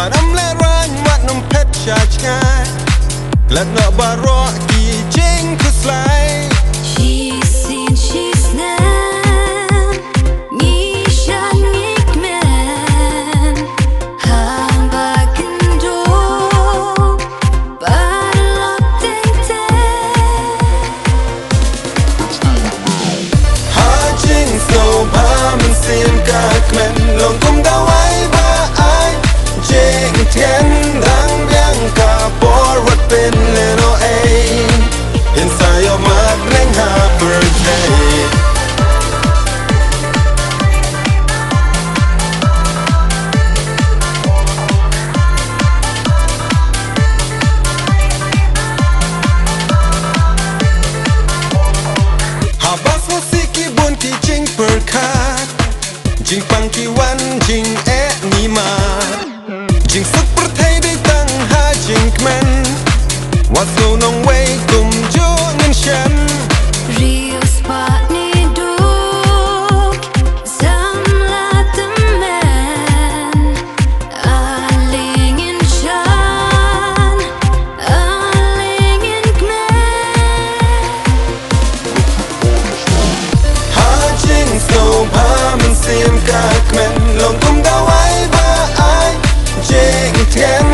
Mà nắm lẽ ranh mắt nông phép cha chai Lật nọ bà rõ kỳ chính cứ slide She's seen, she's nan Nghĩ shan nghịch men Hàng bà kinh đô Bà lọt tinh tế Hà chính sâu bà mình xin các men Lòng cũng đau ai bà ai Chính thiên đang biang cả bó rốt bên lên ô ấy Inside your mouth neng ha birthday Habas musiki bun ki jing berkat Jing pang ki wan jing ni ma Jing suk perthai đi tăng ha jing men Wat so nong wei kum jo ngin shan Real spot ni duk Sam la the man Aling in shan Aling in kmen Ha jing so ba mình sim các men Lòng kum da wai ba ai Jing thiên